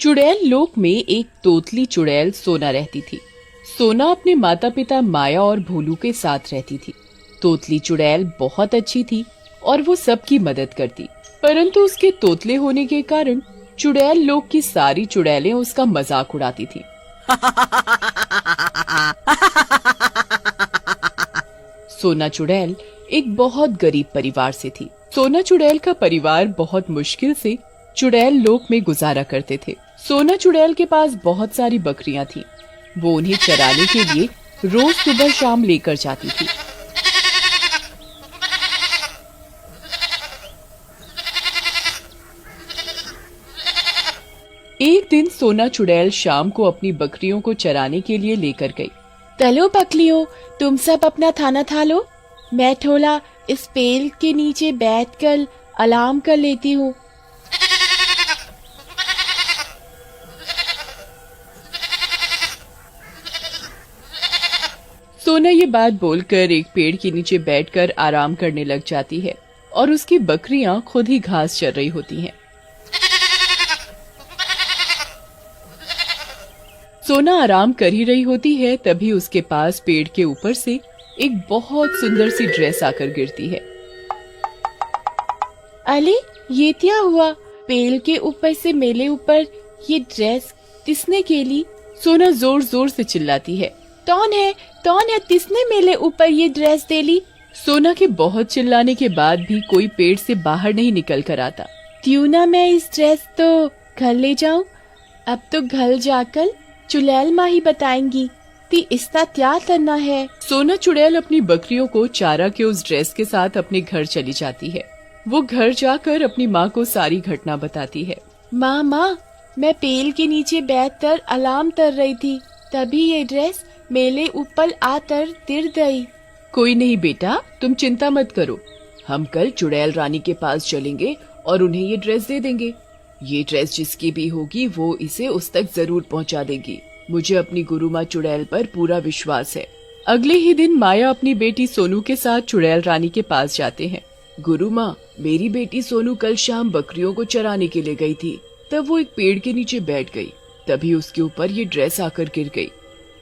चुड़ैल लोक में एक तोतली चुड़ैल सोना रहती थी। सोना अपने माता पिता माया और भोलू के साथ रहती थी। तोतली चुड़ैल बहुत अच्छी थी और वो सबकी मदद करती, परंतु उसके तोतले होने के कारण चुड़ैल लोक की सारी चुड़ैलें उसका मजाक उड़ाती थी। सोना चुड़ैल एक बहुत गरीब परिवार से थी। सोना चुड़ैल का परिवार बहुत मुश्किल से चुड़ैल लोक में गुजारा करते थे। सोना चुड़ैल के पास बहुत सारी बकरियां थीं। वो उन्हें चराने के लिए रोज सुबह शाम लेकर जाती थी। एक दिन सोना चुड़ैल शाम को अपनी बकरियों को चराने के लिए लेकर गई। चलो बकरियों, तुम सब अपना खाना खा लो, मैं थोड़ा इस पेड़ के नीचे बैठकर आराम कर लेती हूँ। सोना ये बात बोलकर एक पेड़ के नीचे बैठकर आराम करने लग जाती है और उसकी बकरियां खुद ही घास चर रही होती हैं। सोना आराम कर ही रही होती है, तभी उसके पास पेड़ के ऊपर से एक बहुत सुंदर सी ड्रेस आकर गिरती है। अरे ये क्या हुआ? पेड़ के ऊपर से मेरे ऊपर ये ड्रेस किसने खेली? सोना जोर जोर से चिल्लाती है। कौन है किसने मेरे ऊपर ये ड्रेस दे ली? सोना के बहुत चिल्लाने के बाद भी कोई पेड़ से बाहर नहीं निकल कर आता। क्यों ना मैं इस ड्रेस तो घर ले जाऊं? अब तो घर जाकर चुड़ैल माँ ही बताएंगी कि इसका क्या करना है। सोना चुड़ैल अपनी बकरियों को चारा के उस ड्रेस के साथ अपने घर चली जाती है। वो घर जाकर अपनी माँ को सारी घटना बताती है। माँ, मैं पेड़ के नीचे बैठकर आराम कर रही थी, तभी ये ड्रेस मेरे ऊपर आकर गिर गई। कोई नहीं बेटा, तुम चिंता मत करो। हम कल चुड़ैल रानी के पास चलेंगे और उन्हें ये ड्रेस दे देंगे। ये ड्रेस जिसकी भी होगी वो इसे उस तक जरूर पहुंचा देगी। मुझे अपनी गुरु माँ चुड़ैल पर पूरा विश्वास है। अगले ही दिन माया अपनी बेटी सोनू के साथ चुड़ैल रानी के पास जाते हैं। गुरु माँ, मेरी बेटी सोनू कल शाम बकरियों को चराने के लिए गई थी। तब वो एक पेड़ के नीचे बैठ गई, तभी उसके ऊपर ये ड्रेस आकर गिर गई।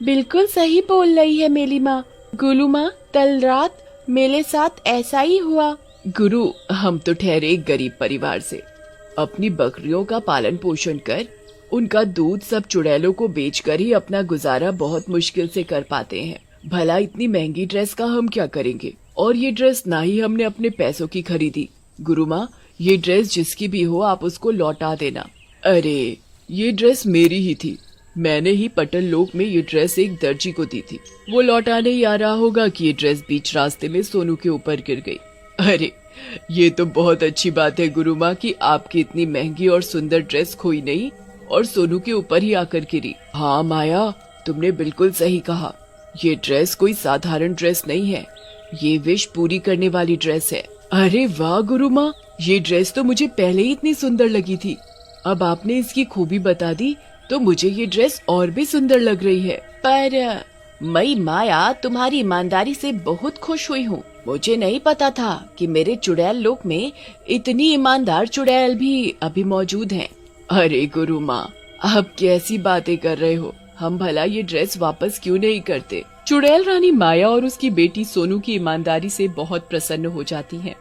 बिल्कुल सही बोल रही है मेरी माँ। गुरु माँ, कल रात मेरे साथ ऐसा ही हुआ। गुरु, हम तो ठहरे एक गरीब परिवार से। अपनी बकरियों का पालन पोषण कर उनका दूध सब चुड़ैलों को बेचकर ही अपना गुजारा बहुत मुश्किल से कर पाते हैं। भला इतनी महंगी ड्रेस का हम क्या करेंगे? और ये ड्रेस ना ही हमने अपने पैसों की खरीदी। गुरु माँ, ये ड्रेस जिसकी भी हो आप उसको लौटा देना। अरे, ये ड्रेस मेरी ही थी। मैंने ही पटल लोक में ये ड्रेस एक दर्जी को दी थी। वो लौटाने ही आ रहा होगा कि ये ड्रेस बीच रास्ते में सोनू के ऊपर गिर गई। अरे, ये तो बहुत अच्छी बात है गुरु माँ कि आपकी इतनी महंगी और सुंदर ड्रेस खोई नहीं और सोनू के ऊपर ही आकर गिरी। हाँ माया, तुमने बिल्कुल सही कहा। ये ड्रेस कोई साधारण ड्रेस नहीं है, ये विश पूरी करने वाली ड्रेस है। अरे वाह गुरु माँ, ये ड्रेस तो मुझे पहले ही इतनी सुंदर लगी थी। अब आपने इसकी खूबी बता दी तो मुझे ये ड्रेस और भी सुंदर लग रही है। पर मैं माया तुम्हारी ईमानदारी से बहुत खुश हुई हूँ। मुझे नहीं पता था कि मेरे चुड़ैल लोक में इतनी ईमानदार चुड़ैल भी अभी मौजूद हैं। अरे गुरु माँ, आप कैसी बातें कर रहे हो? हम भला ये ड्रेस वापस क्यों नहीं करते? चुड़ैल रानी माया और उसकी बेटी सोनू की ईमानदारी से बहुत प्रसन्न हो जाती हैं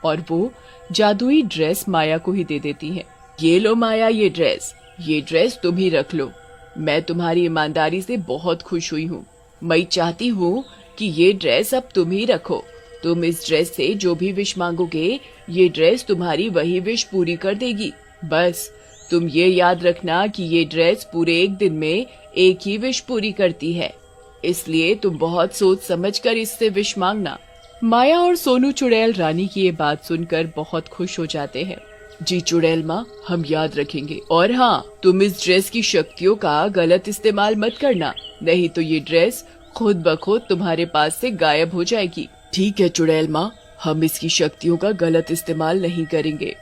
और वो जादुई ड्रेस माया को ही दे देती हैं। ये लो माया, ये ड्रेस तुम ही रख लो। मैं तुम्हारी ईमानदारी से बहुत खुश हुई हूँ। मैं चाहती हूँ कि ये ड्रेस अब तुम ही रखो। तुम इस ड्रेस से जो भी विश मांगोगे, ये ड्रेस तुम्हारी वही विश पूरी कर देगी। बस तुम ये याद रखना कि ये ड्रेस पूरे एक दिन में एक ही विश पूरी करती है, इसलिए तुम बहुत सोच समझकर इससे विश मांगना। माया और सोनू चुड़ैल रानी की ये बात सुनकर बहुत खुश हो जाते हैं। जी चुड़ैल माँ, हम याद रखेंगे। और हाँ, तुम इस ड्रेस की शक्तियों का गलत इस्तेमाल मत करना, नहीं तो ये ड्रेस खुद ब खुद तुम्हारे पास से गायब हो जाएगी। ठीक है चुड़ैल माँ, हम इसकी शक्तियों का गलत इस्तेमाल नहीं करेंगे।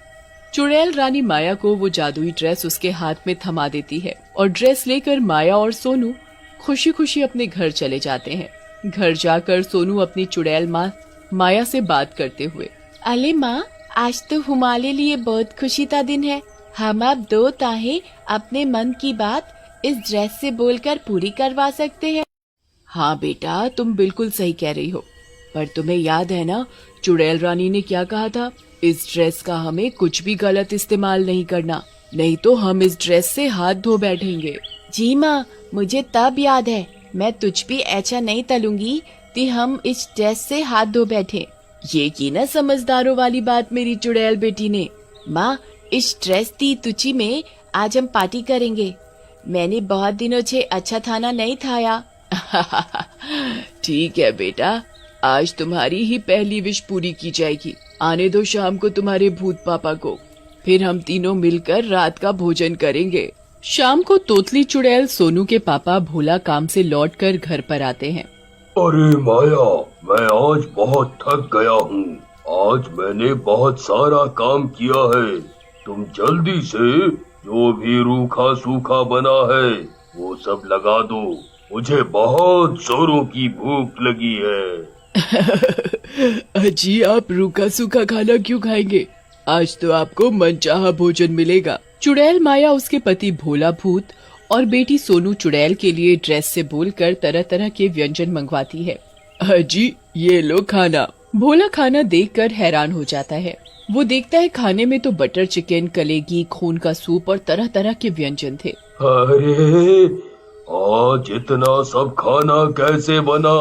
चुड़ैल रानी माया को वो जादुई ड्रेस उसके हाथ में थमा देती है और ड्रेस लेकर माया और सोनू खुशी खुशी अपने घर चले जाते हैं। घर जाकर सोनू अपनी चुड़ैल माँ माया से बात करते हुए, अरे माँ, आज तो हमारे लिए बहुत खुशी का दिन है। हम अब दो ताहें अपने मन की बात इस ड्रेस से बोलकर पूरी करवा सकते हैं। हाँ बेटा, तुम बिल्कुल सही कह रही हो, पर तुम्हें याद है ना चुड़ैल रानी ने क्या कहा था? इस ड्रेस का हमें कुछ भी गलत इस्तेमाल नहीं करना, नहीं तो हम इस ड्रेस से हाथ धो बैठेंगे। जी माँ, मुझे तब याद है, मैं तुझ भी ऐसा नहीं तलूंगी कि हम इस ड्रेस से हाथ धो बैठे। ये की ना समझदारों वाली बात मेरी चुड़ैल बेटी ने। माँ, इस ड्रेस दी तुची में आज हम पार्टी करेंगे। मैंने बहुत दिनों से अच्छा खाना नहीं खाया। ठीक है बेटा, आज तुम्हारी ही पहली विश पूरी की जाएगी। आने दो शाम को तुम्हारे भूत पापा को, फिर हम तीनों मिलकर रात का भोजन करेंगे। शाम को तोतली चुड़ैल सोनू के पापा भोला काम से लौटकर घर पर आते हैं। अरे माया, मैं आज बहुत थक गया हूँ। आज मैंने बहुत सारा काम किया है। तुम जल्दी से जो भी रूखा सूखा बना है वो सब लगा दो। मुझे बहुत जोरों की भूख लगी है। अजी, आप रूखा सूखा खाना क्यों खाएंगे? आज तो आपको मनचाहा भोजन मिलेगा। चुड़ैल माया उसके पति भोला भूत और बेटी सोनू चुड़ैल के लिए ड्रेस से बोलकर तरह तरह के व्यंजन मंगवाती है। अजी, ये लो खाना। भोला खाना देखकर हैरान हो जाता है। वो देखता है खाने में तो बटर चिकन, कलेगी, खून का सूप और तरह तरह के व्यंजन थे। अरे, आज इतना सब खाना कैसे बना?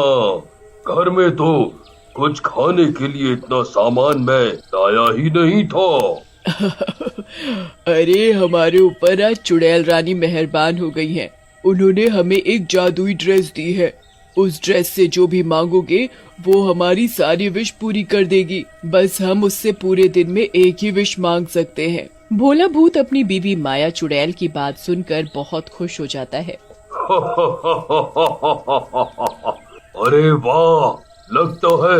घर में तो कुछ खाने के लिए इतना सामान मैं लाया ही नहीं था। अरे, हमारे ऊपर आज चुड़ैल रानी मेहरबान हो गई हैं। उन्होंने हमें एक जादुई ड्रेस दी है। उस ड्रेस से जो भी मांगोगे वो हमारी सारी विश पूरी कर देगी। बस हम उससे पूरे दिन में एक ही विश मांग सकते हैं। भोला भूत अपनी बीवी माया चुड़ैल की बात सुनकर बहुत खुश हो जाता है। अरे वाह, लगता है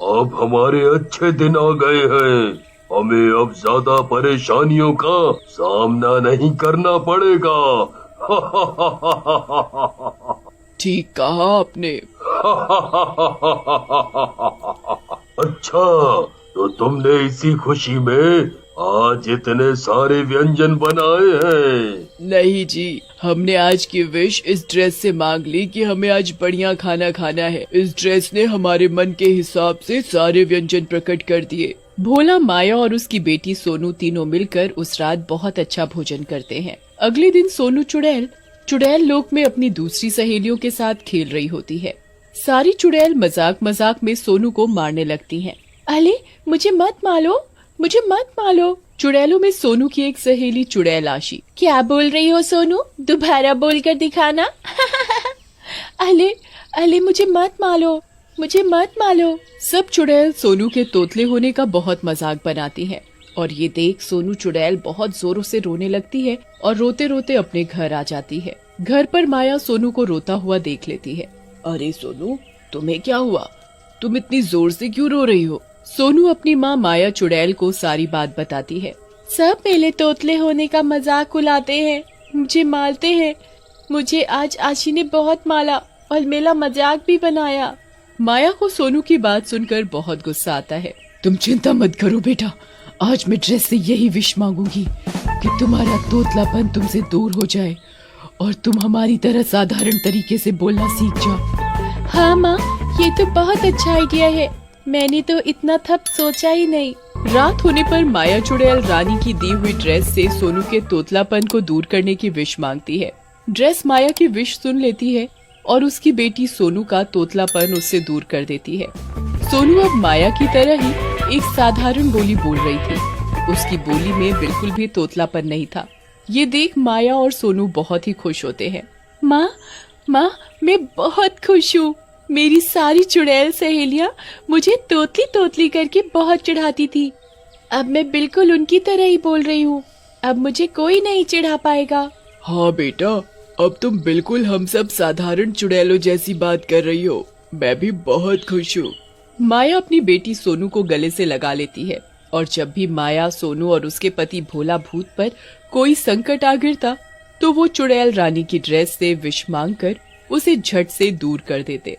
अब हमारे अच्छे दिन आ गए हैं। हमें अब ज्यादा परेशानियों का सामना नहीं करना पड़ेगा। ठीक कहा आपने। अच्छा, तो तुमने इसी खुशी में आज इतने सारे व्यंजन बनाए हैं? नहीं जी, हमने आज की विश इस ड्रेस से मांग ली कि हमें आज बढ़िया खाना खाना है। इस ड्रेस ने हमारे मन के हिसाब से सारे व्यंजन प्रकट कर दिए। भोला, माया और उसकी बेटी सोनू तीनों मिलकर उस रात बहुत अच्छा भोजन करते हैं। अगले दिन सोनू चुड़ैल लोक में अपनी दूसरी सहेलियों के साथ खेल रही होती है। सारी चुड़ैल मजाक मजाक में सोनू को मारने लगती हैं। अले, मुझे मत मारो, मुझे मत मारो। चुड़ैलों में सोनू की एक सहेली चुड़ैल आशी। क्या बोल रही हो सोनू? दोबारा बोलकर दिखाना। अले अले, मुझे मत मारो, मुझे मत मारो। सब चुड़ैल सोनू के तोतले होने का बहुत मजाक बनाती हैं और ये देख सोनू चुड़ैल बहुत जोरों से रोने लगती है और रोते रोते अपने घर आ जाती है। घर पर माया सोनू को रोता हुआ देख लेती है। अरे सोनू, तुम्हें क्या हुआ? तुम इतनी जोर से क्यों रो रही हो? सोनू अपनी माँ माया चुड़ैल को सारी बात बताती है। सब मेरे तोतले होने का मजाक उड़ाते हैं, मुझे मारते हैं। मुझे आज आशी ने बहुत मारा और मेरा मजाक भी बनाया। माया को सोनू की बात सुनकर बहुत गुस्सा आता है। तुम चिंता मत करो बेटा, आज मैं ड्रेस से यही विश मांगूंगी कि तुम्हारा तोतलापन तुमसे दूर हो जाए और तुम हमारी तरह साधारण तरीके से बोलना सीख जाओ। हाँ माँ, ये तो बहुत अच्छा आइडिया है। मैंने तो इतना थप सोचा ही नहीं। रात होने पर माया चुड़ैल रानी की दी हुई ड्रेस से सोनू के तोतलापन को दूर करने की विश मांगती है। ड्रेस माया की विश सुन लेती है और उसकी बेटी सोनू का तोतलापन उससे दूर कर देती है। सोनू अब माया की तरह ही एक साधारण बोली बोल रही थी। उसकी बोली में बिल्कुल भी तोतलापन नहीं था। ये देख माया और सोनू बहुत ही खुश होते हैं। माँ, मैं बहुत खुश हूँ। मेरी सारी चुड़ैल सहेलियाँ मुझे तोतली तोतली करके बहुत चिढ़ाती थी। अब मैं बिल्कुल उनकी तरह ही बोल रही हूँ। अब मुझे कोई नहीं चिढ़ा पाएगा। हाँ बेटा, अब तुम बिल्कुल हम सब साधारण चुड़ैलों जैसी बात कर रही हो। मैं भी बहुत खुश हूँ। माया अपनी बेटी सोनू को गले से लगा लेती है और जब भी माया, सोनू और उसके पति भोला भूत पर कोई संकट आ गिरता तो वो चुड़ैल रानी की ड्रेस से विश मांगकर उसे झट से दूर कर देते।